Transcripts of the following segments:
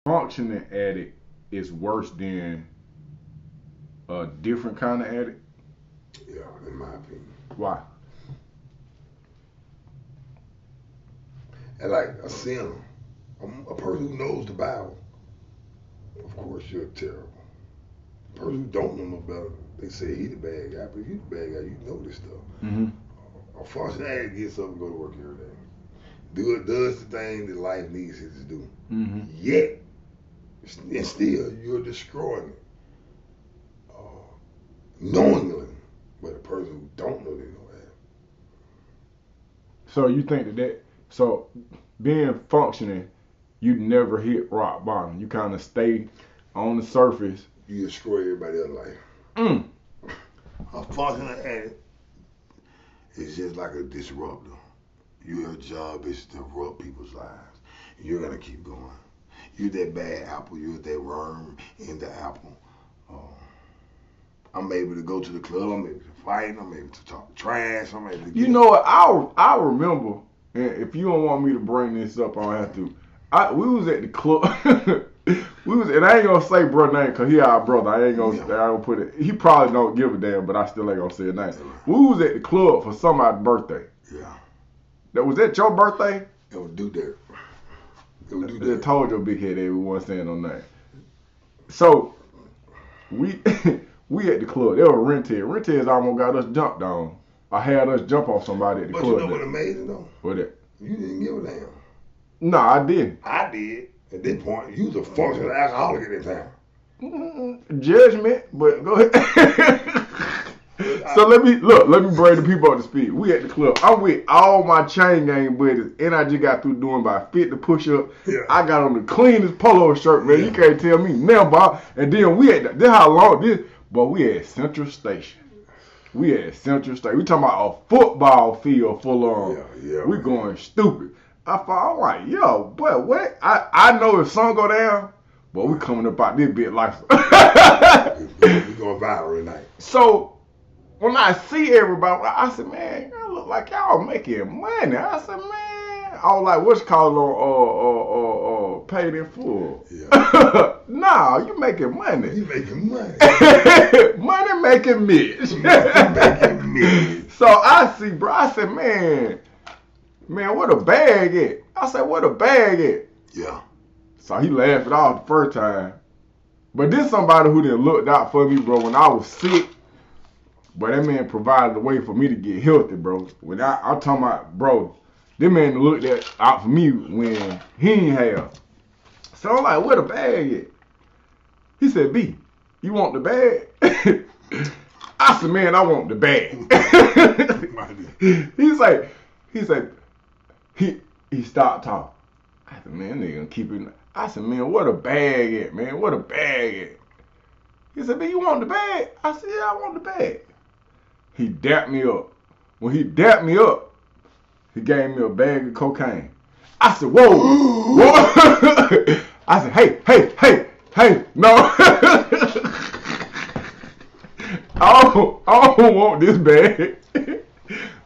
functioning addict is worse than a different kind of addict? Yeah, in my opinion. Why? And like a sinner, a person who knows the Bible, of course you're terrible. A person who don't know no better, they say he the bad guy, but if you the bad guy, you know this stuff. Mm-hmm. A functioning addict gets up and go to work every day. Does the thing that life needs it to do. Mm-hmm. Yet, and still, you're destroying it. Knowingly, but a person who don't know they know that. So you think so being functioning, you never hit rock bottom. You kind of stay on the surface. You destroy everybody else's life. Mm. A functioning addict is just like a disruptor. Your job is to disrupt people's lives. You're gonna keep going. You're that bad apple. You're that worm in the apple. I'm able to go to the club. I'm able to fight. I'm able to talk trash. I'm able to. You know what? I remember. And if you don't want me to bring this up, I don't have to. We was at the club. And I ain't gonna say bro name because he our brother. I ain't gonna put it. He probably don't give a damn, but I still ain't gonna say a name. We was at the club for somebody's birthday. Yeah. Was that your birthday? It was due there. They told your big head that we wasn't saying no name. So we we at the club. They were rented. Renteds almost got us jumped on. I had us jump on somebody at the club. But you know what amazing though? What that? You didn't give a damn. No, I didn't. I did. At this point, you was a functional alcoholic at that time. Judgment, but go ahead. So let me bring the people up to speed. We at the club. I'm with all my chain gang buddies, and I just got through doing about 50 push-ups. Yeah. I got on the cleanest polo shirt, man. Yeah. You can't tell me nothing about. And then we at this how long this, but we at Central Station. We talking about a football field full on. Yeah, we going stupid. I'm like, yo, boy, what? I know if sun go down, but we coming up out this bit like. We going viral tonight. So when I see everybody, I said, man, I look like y'all making money. I said, man, I was like, what's called on paid in full? Yeah. Nah, you making money. You making money. Money making Mitch. Making Mitch. So I see, bro. I said, man, where the bag at? I said, where the bag at? Yeah. So he laughed it off the first time. But this somebody who done looked out for me, bro, when I was sick. But that man provided a way for me to get healthy, bro. When I'm talking about, bro, this man looked out for me when he ain't have. So I'm like, where the bag at? He said, B, you want the bag? I said, man, I want the bag. He stopped talking. I said, man, nigga, keep it. I said, man, where the bag at, man? Where the bag at? He said, man, you want the bag? I said, yeah, I want the bag. He dapped me up. When he dapped me up, he gave me a bag of cocaine. I said, whoa, whoa. I said, hey, no. I don't want this bag.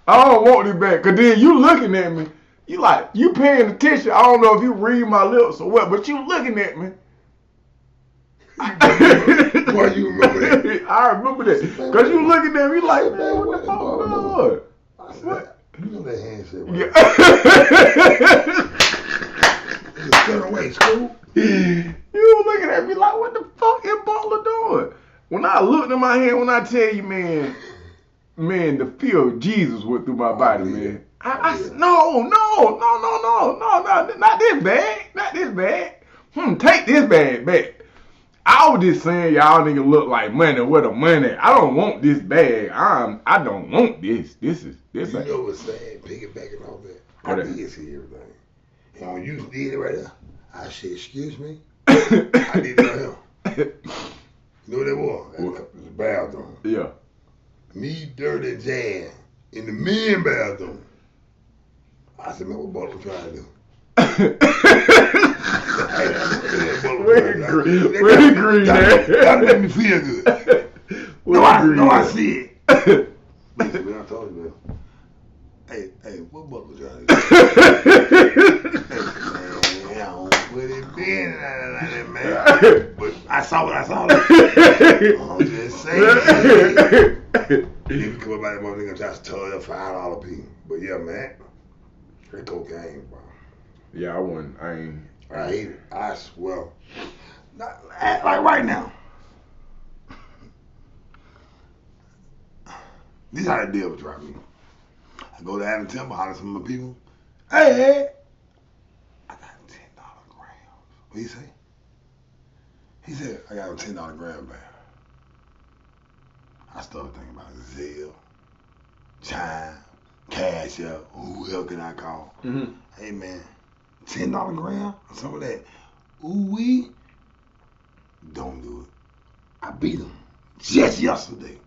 I don't want this bag. Because then you looking at me. You paying attention. I don't know if you read my lips or what, but you looking at me. Why you remember that? I remember that. Because you looking at me like, man, what the fuck going on? What? You know that handshake, right? Yeah. Just turn away, school. You looking at me like, what the fuck is Butler doing? When I looked in my hand, when I tell you, man, the feel of Jesus went through my body, man. I said, no, not this bag. Take this bag back. I was just saying y'all niggas look like money. Where the money? I don't want this bag. I don't want this. This. You know what's sad? Piggybacking off that. I did see everything. And when you did it right there, I said, excuse me. I did it right here. You know what that was? It was a bathroom. Yeah. Me, Dirty Jan in the men bathroom. I said, man, what Butler trying to do? Where the green at? That made me feel good. I see it. Listen, man, I told you, man. Hey, what Butler trying to do? Hey, man, put it in like that, man. But I saw what I saw. I'm just saying. Nigga come up by that motherfucker and try to tell you $5 piece. But yeah, man. That cocaine, bro. Yeah, I hate it. I swear. Like right now. This is how the deal drive me. I go to Adam Temple, holler at some of my people. Hey, I got $10 grams. What he say? He said, I got a $10 gram back. I started thinking about Zelle, Chime, Cash App, who else can I call? Mm-hmm. Hey man, $10 gram? Some of that. Ooh wee. Don't do it. I beat him. Just yesterday.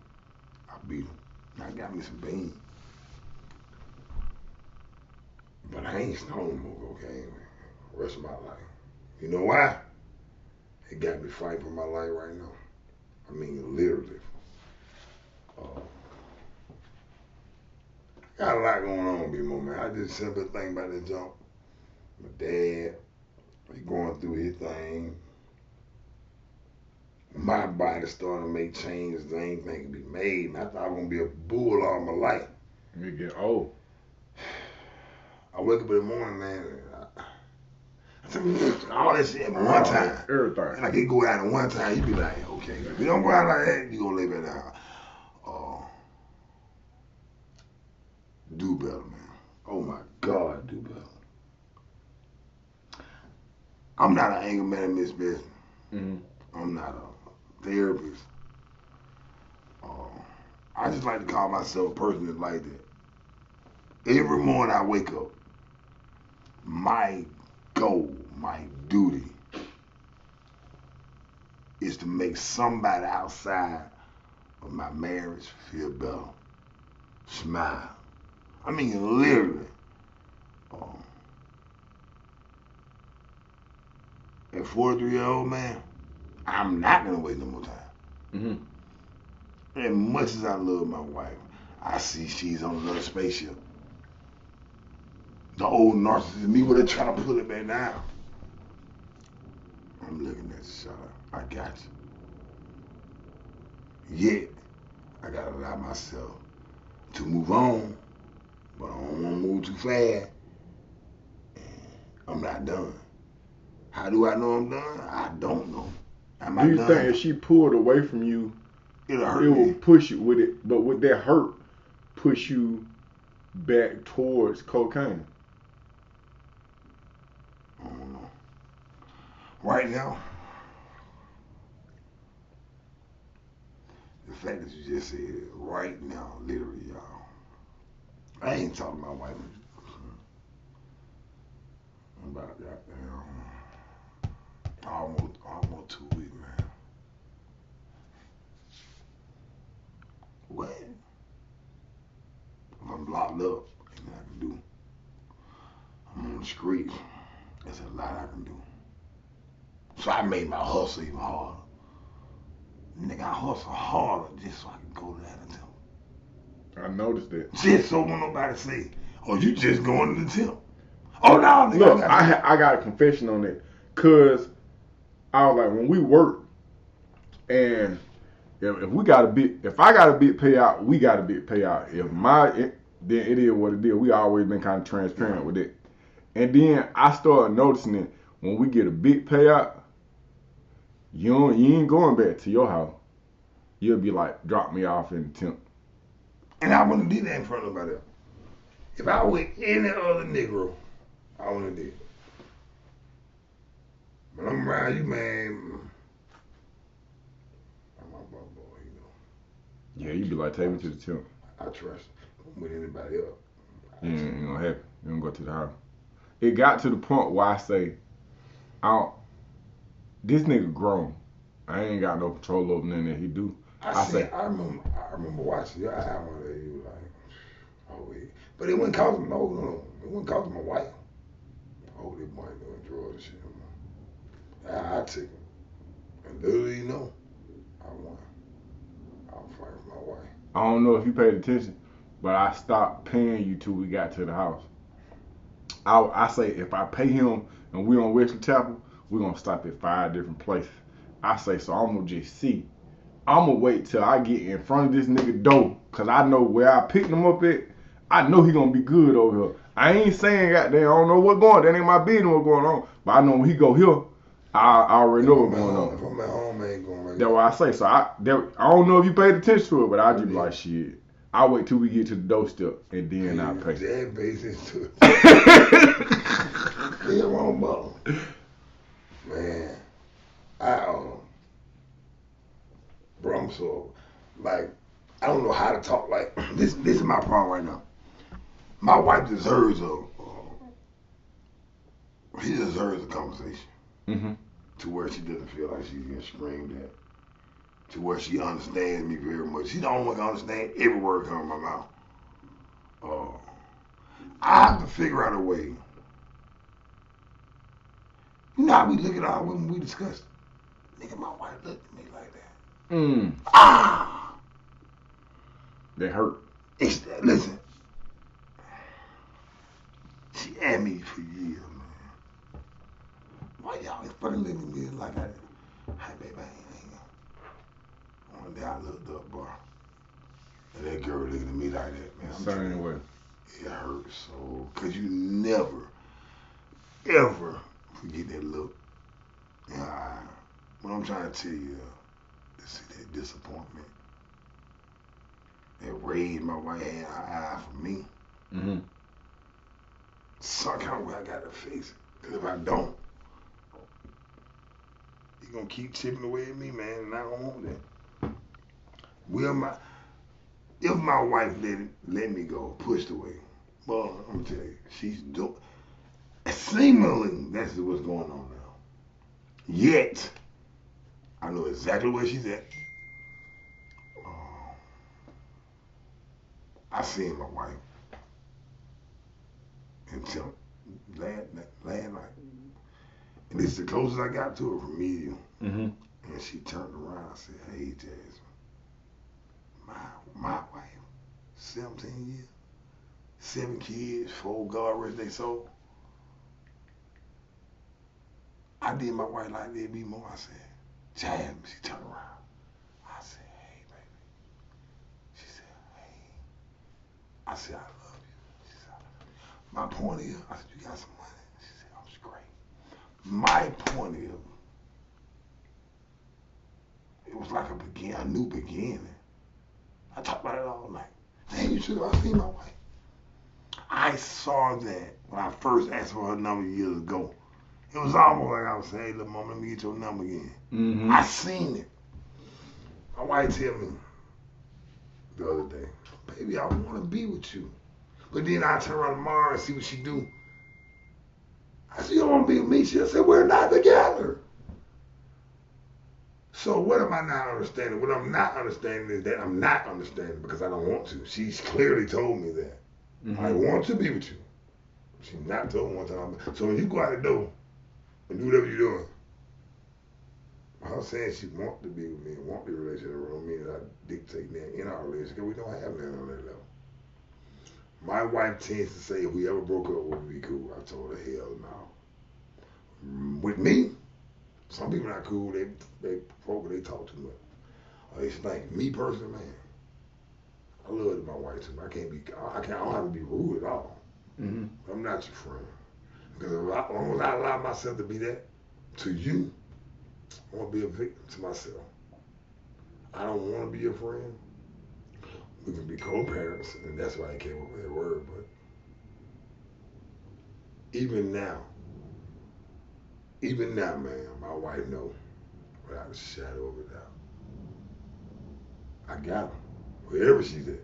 I beat him. I got me some beans. But I ain't stoned more cocaine, man. The rest of my life. You know why? It got me fighting for my life right now. I mean, literally. Got a lot going on, B-Mo, man. I just simply think about that jump. My dad, he going through his thing. My body starting to make changes that I ain't think could be made. Man, I thought I was going to be a bull all my life. You get old. I wake up in the morning, man. I took all that shit at one time. Everything. And I can go out at one time. You be like, okay. If you don't go out like that, you going to lay back down. Do better, man. Oh my God, do better. I'm not an anger management specialist. Mm-hmm. I'm not a therapist. I just like to call myself a person that's like that. Every morning I wake up, my goal, my duty is to make somebody outside of my marriage feel better. Smile. I mean, literally. At 43-year-old man, I'm not gonna waste no more time. Mm-hmm. As much as I love my wife, I see she's on another spaceship. The old narcissist me would have tried to pull it back down. I'm looking at you, shut up. I got you. Yet, I gotta allow myself to move on, but I don't wanna move too fast. I'm not done. How do I know I'm done? I don't know. Am I do you done? think if she pulled away from you, it'll hurt it me. will push you with it, but with that hurt, push you back towards cocaine? I don't know. Right now, the fact that you just said it, right now, literally, y'all. I ain't talking about white women. About that, almost 2 weeks, man. What? If I'm locked up, ain't nothing I can do. I'm on the streets. There's a lot I can do. So I made my hustle even harder. Nigga, I hustle harder just so I can go to that temple. I noticed that. Just so when nobody say, oh, you just going to the temple. Oh, no, nigga. Look, I got a confession on that. Because I was like, when we work, and if we got a big, if I got a big payout, we got a big payout. Then it is what it is. We always been kind of transparent with it. And then I started noticing it when we get a big payout, you ain't going back to your house. You'll be like, drop me off in the temp. And I wouldn't do that in front of nobody else. If I was any other Negro, I wouldn't do it. When I'm around you, man, I'm my boy, you know. Yeah, you be like, take me to the temp. I trust with anybody else. Yeah, ain't gonna happen. You don't go to the house. It got to the point where I say, this nigga grown. I ain't got no control over nothing that he do. I remember watching your album that you were like, oh wait. But it wouldn't cost him, no. It wouldn't cost him a wife. Oh, this boy doing drugs and shit. I took him. And little you know, I won. I was fighting for my wife. I don't know if you paid attention, but I stopped paying you till we got to the house. I say if I pay him and we on Wesley Chapel, we're gonna stop at 5 different places. I say so I'm gonna just see. I'm gonna wait till I get in front of this nigga door, cause I know where I picked him up at. I know he gonna be good over here. I ain't saying goddamn I don't know what going. That ain't my business what's going on. But I know when he go here, I already know what's going on. If I'm at home, I ain't going right. That's what I say. So I don't know if you paid attention to it, but I just be like shit. I wait till we get to the doorstep and then I pay. That basis to it. Wrong ball. Man, bro, I'm so like I don't know how to talk. Like this is my problem right now. My wife deserves she deserves a conversation to where she doesn't feel like she's getting screamed at, to where she understands me very much. She don't want to understand every word coming from my mouth. I have to figure out a way. You know how we look at our women we discuss. Nigga, my wife looked at me like that. They hurt. Listen, she had me for years, man. Why y'all fucking looking at me like that? Hey, baby, I ain't. One day I looked up, bro. And that girl looking at me like that, man. Same way. It hurts so. Because you never, ever forget that look. What I'm trying to tell you is see that disappointment. That rage my wife had in her eye for me. Some kind of way I got to face it. Because if I don't, you're going to keep chipping away at me, man, and I don't want that. If my wife let me go, pushed away, well, I'm going to tell you, she's doing, seemingly, that's what's going on now. Yet, I know exactly where she's at. I seen my wife until last night. And this is the closest I got to her from me. And she turned around and said, hey, Jasmine, my wife, 17 years, 7 kids, 4 God rest they soul. I did my wife like that be more. I said, Jasmine, she turned around. I said, hey, baby. She said, hey. I said, I love you. She said, I love you. My point is, I said, you got some money? She said, I'm straight. My point is, it was like a new beginning. I talked about it all night. Man, you should have seen my wife. I saw that when I first asked for her number years ago. It was almost like I was saying, hey, little mama, let me get your number again. I seen it. My wife tell me the other day, baby, I want to be with you. But then I turn around tomorrow and see what she do. I said, you don't want to be with me? She said, we're not together. So what am I not understanding? What I'm not understanding is that I'm not understanding because I don't want to. She's clearly told me that. I want to be with you. She's not told one time. So when you go out the door and do whatever you're doing, her saying she wants to be with me and want the relationship with me, and I dictate that in our relationship. We don't have that on that level. My wife tends to say if we ever broke up, would we be cool? I told her, hell no. With me, some people not cool. They talk too much. It's like me personally, man. I love my wife too. I don't have to be rude at all. I'm not your friend. Because as long as I allow myself to be that to you, I want to be a victim to myself. I don't want to be your friend. We can be co-parents, and that's why I came up with that word. But even now, man, my wife knows without a shadow of a doubt. I got her wherever she's at.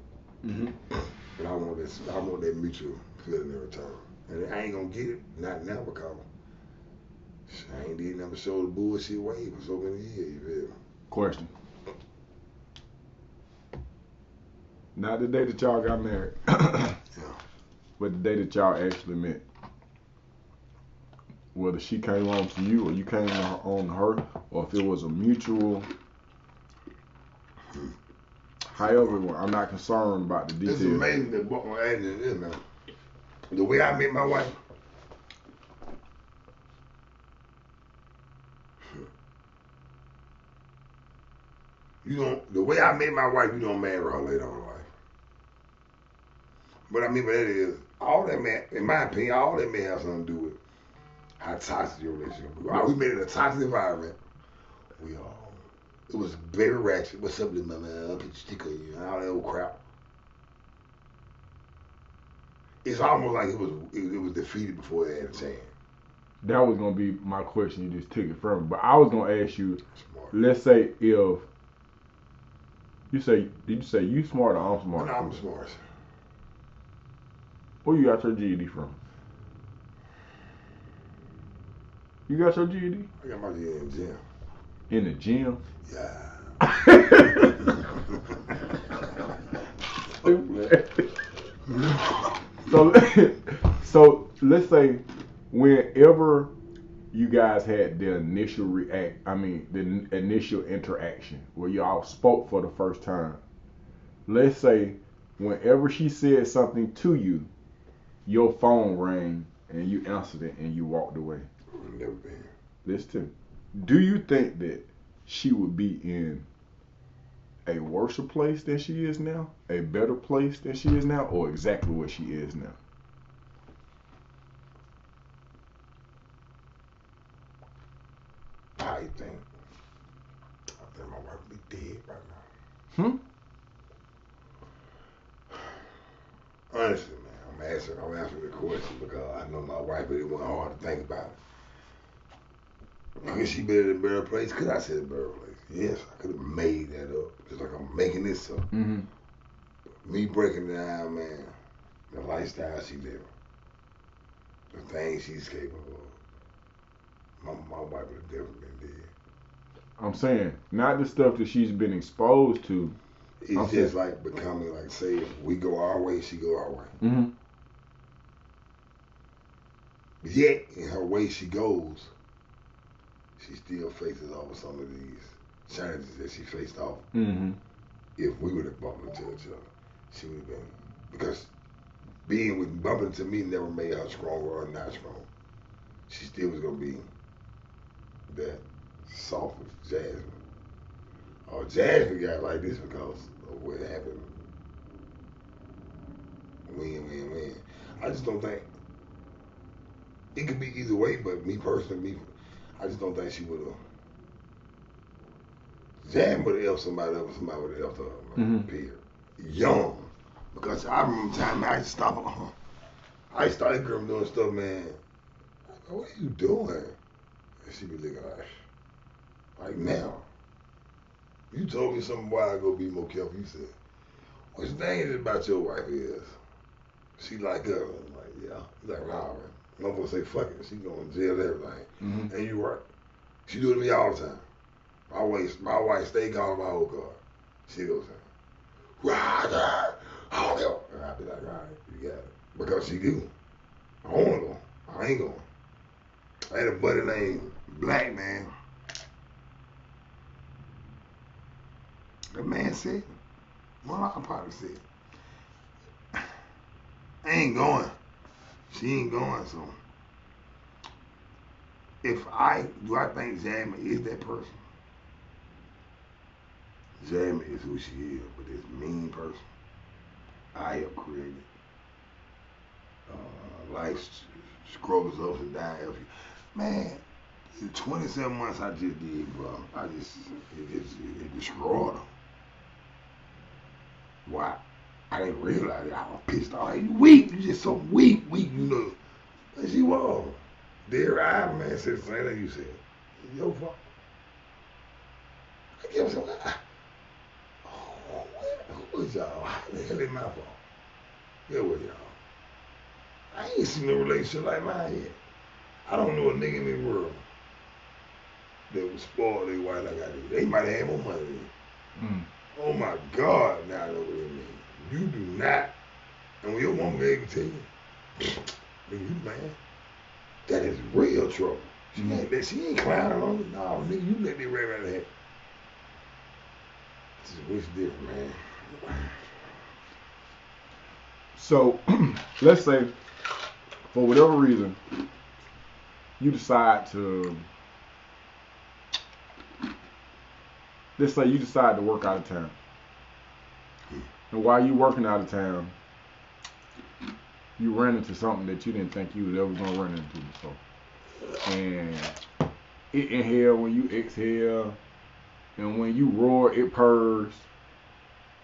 But I want that mutual feeling in return. And I ain't gonna get it, not now, because I ain't did never show the bullshit way for so many years, you feel me? Question. Not the day that y'all got married. Yeah. But the day that y'all actually met. Whether she came on to you or you came on her, or if it was a mutual. However, I'm not concerned about the details. It's amazing that what I'm adding is now. The way I met my wife, You don't. The way I met my wife, you don't marry her later on in life. What I mean by that is, all that man, in my opinion, all that may have something to do with how toxic your relationship was. We made it a toxic environment. We all. It was very ratchet. What's up, little mama? I'll put your stick on you and all that old crap. It's almost like it was defeated before they had a chance. That was gonna be my question. You just took it from me. But I was gonna ask you. Smart. Let's say if you say, did you say you smart or I'm smart? No, I'm smart. Where you got your GED from? You got your GED? I got my GED in the gym. In the gym? Yeah. so let's say whenever you guys had the initial the initial interaction where y'all spoke for the first time. Let's say whenever she said something to you, your phone rang and you answered it and you walked away. Never been. Listen, do you think that she would be in a worse place than she is now, a better place than she is now, or exactly where she is now? I think my wife would be dead right now. Honestly, man, I'm answering the question because I know my wife, but it wasn't hard to think about it. Could she be in a better place? Could I say a better place? Yes, I could have made that up, just like I'm making this up. Mm-hmm. Me breaking it down, man, the lifestyle she living, the things she's capable of. My wife would have definitely been dead. I'm saying, not the stuff that she's been exposed to. It's just like becoming like, say, if we go our way, she go our way. Mm-hmm. Yet, in her way she goes, she still faces off with some of these challenges that she faced off. Mm-hmm. If we would have bumped into each other, she would have been, because bumping into me never made her stronger or not strong. She still was gonna be that soft Jasmine. Or Jasmine got like this because of what happened. Win. I just don't think it could be either way, but me personally, I just don't think she would have. Jasmine would have helped somebody else, somebody would have helped her, man. Mm-hmm. Period. Young. Because I remember time I stopped her. I started girl doing stuff, man. What are you doing? And she be looking like now. You told me something a while ago, be more careful. You said, what's dangerous about your wife is she like us. I'm like, yeah. He's like, nah, man. I'm not gonna say fuck it. She going to jail and everything. Mm-hmm. And you right. She do it to me all the time. My wife stay calling my old car. She goes, Ryder, I don't go. And I be like, all right, you got it. Because she do. I don't want to go. I ain't going. I had a buddy named Black Man. The man said, well, I probably said, I ain't going. She ain't going, so do I think Jasmine is that person? Jasmine is who she is, but this mean person I have created. Life struggles up and down. Man, the 27 months I just did, bro, it destroyed her. Why? I didn't realize it. I was pissed off. Hey, you weak. You just so weak, you know. And she was. Dear Iron Man said the same thing you said. It's your fault. I kept saying, who was y'all? How the hell is my fault? It was y'all. I ain't seen no relationship like mine yet. I don't know a nigga in the world that was spoiled their wife like I did. They might have had more money than me. Mm. Oh my God, now I know what it means. You do not, and when your woman can tell you, nigga, you man, that is real trouble. She ain't clowning on you. No, nigga, you let that right out of head. This is what's different, man. So, let's say, for whatever reason, you decide to let's say you decide to work out of town. And while you working out of town, you run into something that you didn't think you was ever gonna run into before. And it inhale when you exhale, and when you roar, it purrs.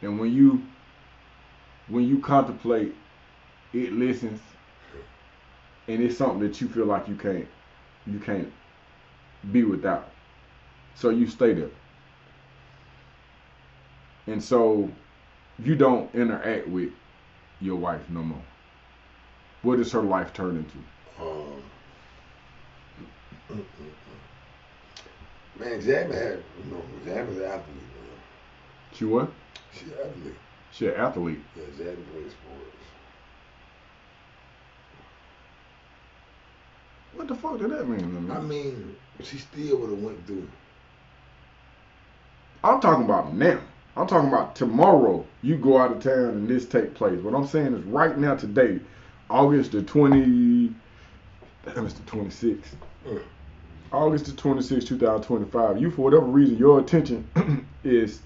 And when you contemplate, it listens. And it's something that you feel like you can't be without. So you stay there. And so you don't interact with your wife no more. What does her life turn into? Um, man, Jamie had, Jamie's an athlete, man. She what? She's an athlete. She an athlete. Yeah, Jamie plays sports. What the fuck did that mean? I mean, she still would have went through. I'm talking about now. I'm talking about tomorrow. You go out of town and this take place. What I'm saying is right now, today, August the 20. Damn, it's the 26th. August the 26th, 2025. You, for whatever reason, your attention is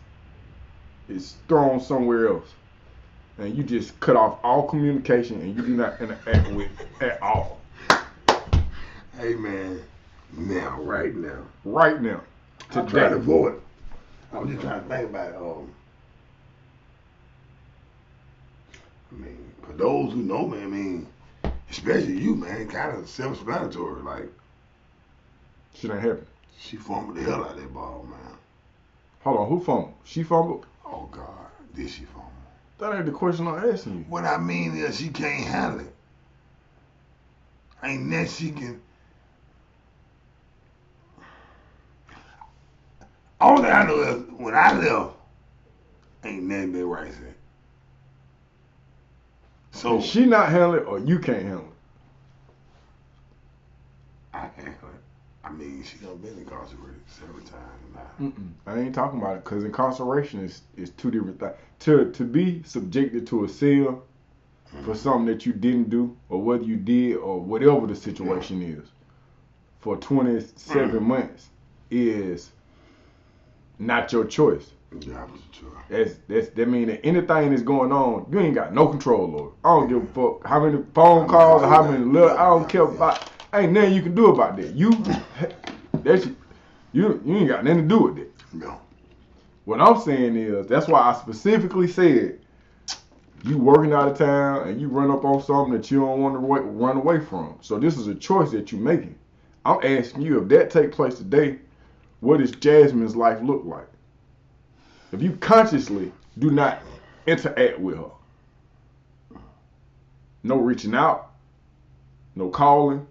thrown somewhere else, and you just cut off all communication, and you do not interact with at all. Hey man, right now, today. I'm trying to avoid. I was just trying to think about it. I mean, for those who know me, I mean, especially you, man, kind of self-explanatory. Like, shit ain't happening. She fumbled the hell out of that ball, man. Hold on, who fumbled? She fumbled? Oh God, did she fumble? That ain't the question I'm asking you. What I mean is she can't handle it. Ain't that she can. All that I know is when I left, ain't nothing been right since. So she not handle it, or you can't handle it? I can't handle it. I mean, she done been incarcerated several times now. I ain't talking about it, because incarceration is two different things. To be subjected to a cell for something that you didn't do, or whether you did, or whatever the situation is, for 27 months is not your choice. Yeah, sure. That mean that anything that's going on, you ain't got no control over. I don't give a fuck how many phone calls or how many letters. I don't care about. Ain't nothing you can do about that. You ain't got nothing to do with it. No. What I'm saying is, that's why I specifically said, you working out of town and you run up on something that you don't want to run away from. So this is a choice that you're making. I'm asking you, if that take place today, what does Jasmine's life look like? If you consciously do not interact with her, no reaching out, no calling,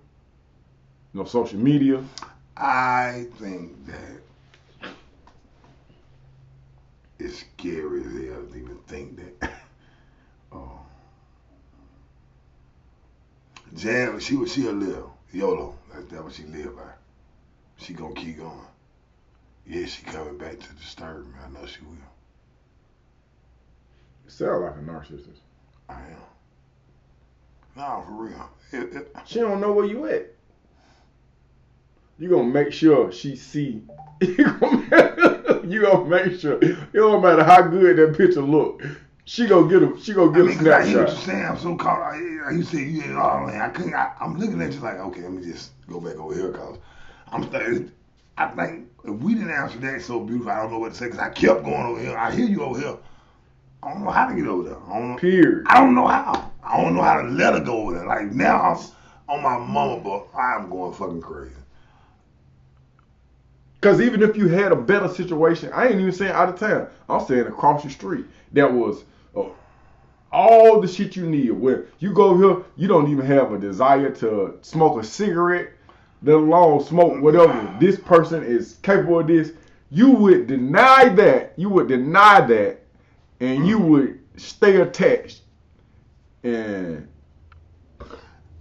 no social media. I think that it's scary as hell to even think that. Jam, she'll live. YOLO. That's what she live by. She gonna keep going. Yeah, she coming back to disturb me. I know she will. You sound like a narcissist. I am. No, for real. She don't know where you at. You gonna make sure she see. You gonna make sure. It don't matter how good that picture look. She gonna get a snapshot. I hear what you're saying. I'm so caught. You say you ain't all in. I'm looking at you like, okay, let me just go back over here, cause I'm thinking. I think if we didn't answer that so beautiful, I don't know what to say, because I kept going over here. I hear you over here. I don't know how to get over there. Period. I don't know how. I don't know how to let her go over there. Like, now I'm on my mama, but I'm going fucking crazy. Because even if you had a better situation, I ain't even saying out of town. I'm saying across the street. That was all the shit you need. Where you go over here, you don't even have a desire to smoke a cigarette, let alone smoke whatever. This person is capable of this. You would deny that. And you would stay attached. And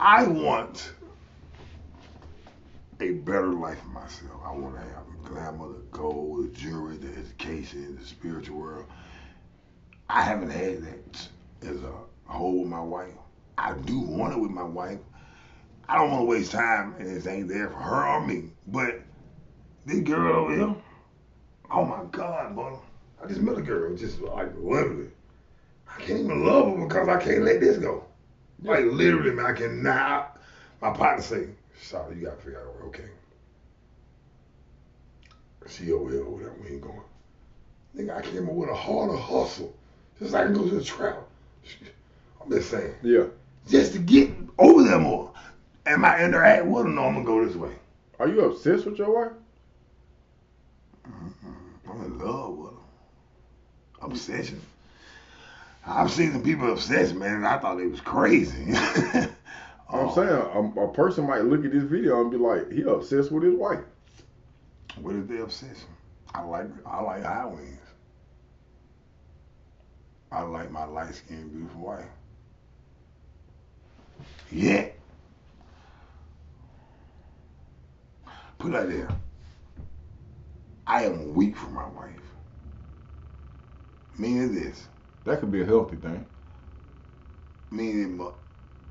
I want a better life for myself. I want to have the glamour, the gold, the jewelry, the education, the spiritual world. I haven't had that as a whole with my wife. I do want it with my wife. I don't want to waste time and it ain't there for her or me. But this girl over here, Oh my God, brother. I just met a girl, just like literally. I can't even love her because I can't let this go. Yeah. Like literally, man, I cannot. My partner say, "Sorry, you gotta figure out a way, okay?" She over here, over there, we ain't going. Nigga, I came up with a harder hustle, just like I can go to the trap. I'm just saying. Yeah. Just to get over there more. Am I interact with her? No, I'm gonna go this way. Are you obsessed with your wife? I'm in love with her. Obsession. I've seen some people obsessed, man, and I thought they was crazy. I'm saying a person might look at this video and be like, he obsessed with his wife. What is their obsession? I like high wings. I like my light skinned beautiful wife. Yeah. Put it like there. I am weak for my wife. Meaning this. That could be a healthy thing. Meaning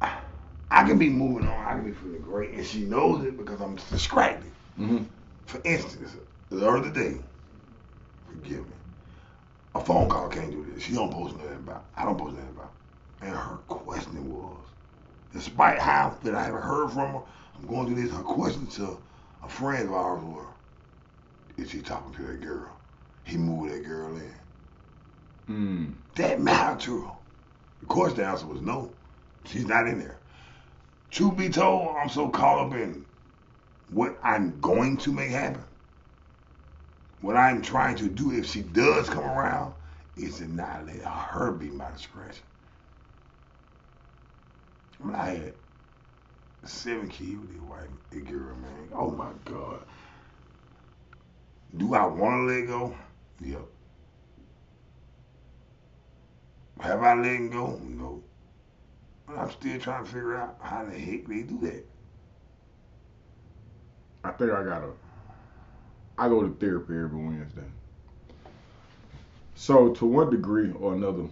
I can be moving on, I can be feeling great, and she knows it because I'm distracted. Mm-hmm. For instance, the other day, forgive me, a phone call can't do this. She don't post nothing about. I don't post nothing about. And her question was, despite how that I haven't heard from her, I'm going through this. Her question to a friend of ours was, is he talking to that girl? He moved that girl in. That mattered to her. Of course, the answer was no. She's not in there. Truth be told, I'm so caught up in what I'm going to make happen. What I'm trying to do if she does come around is to not let her be my discretion. I mean, I had 7 kids with this white girl, man. Oh my God. Do I want to let go? Yep. Have I let go? No. But I'm still trying to figure out how the heck they do that. I think I go to therapy every Wednesday. So to one degree or another,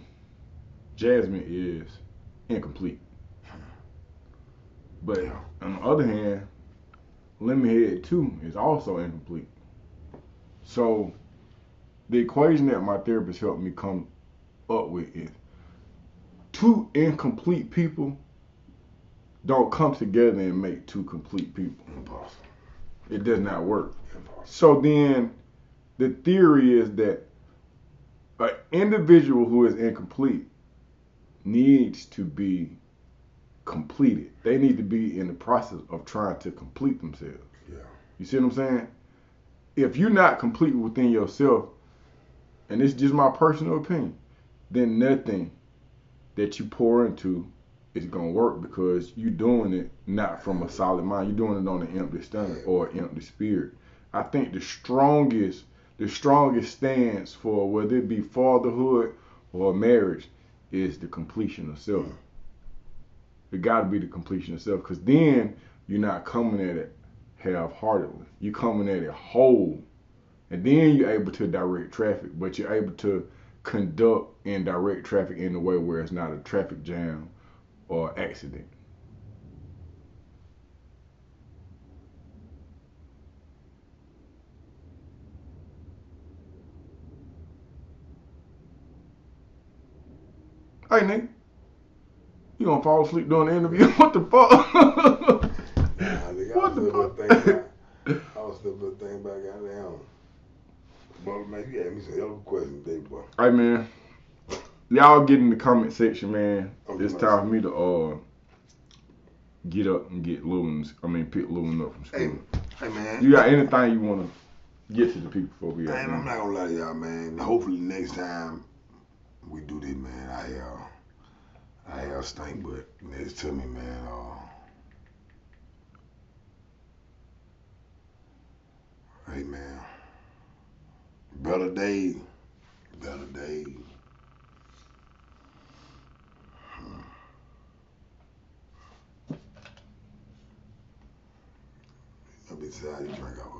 Jasmine is incomplete. But on the other hand, Lemonhead too is also incomplete. So the equation that my therapist helped me come up with is two incomplete people don't come together and make two complete people. Impossible. It does not work. Impossible. So then the theory is that an individual who is incomplete needs to be completed. They need to be in the process of trying to complete themselves. Yeah. You see what I'm saying? If you're not complete within yourself, and it's just my personal opinion, then nothing that you pour into is gonna work because you're doing it not from a solid mind. You're doing it on an empty stomach or an empty spirit. I think the strongest stance for whether it be fatherhood or marriage is the completion of self. It got to be the completion of self, because then you're not coming at it half-heartedly. You're coming at it whole, and then you're able to direct traffic, but you're able to conduct and direct traffic in a way where it's not a traffic jam or accident. Hey, nigga, you gonna fall asleep during the interview? What the fuck? What the fuck? I was still thinking about goddamn. But man, you asked me some hell of a question today, boy. Hey, man, y'all get in the comment section, man. It's time for me to get up and pick Lewin up from school. Hey man. You got anything you wanna get to the people before we Man, I'm not gonna lie to y'all, man. Hopefully next time we do this, man, I have stink, but next to me, man. Hey man, better days. Let me tell you how you drink out.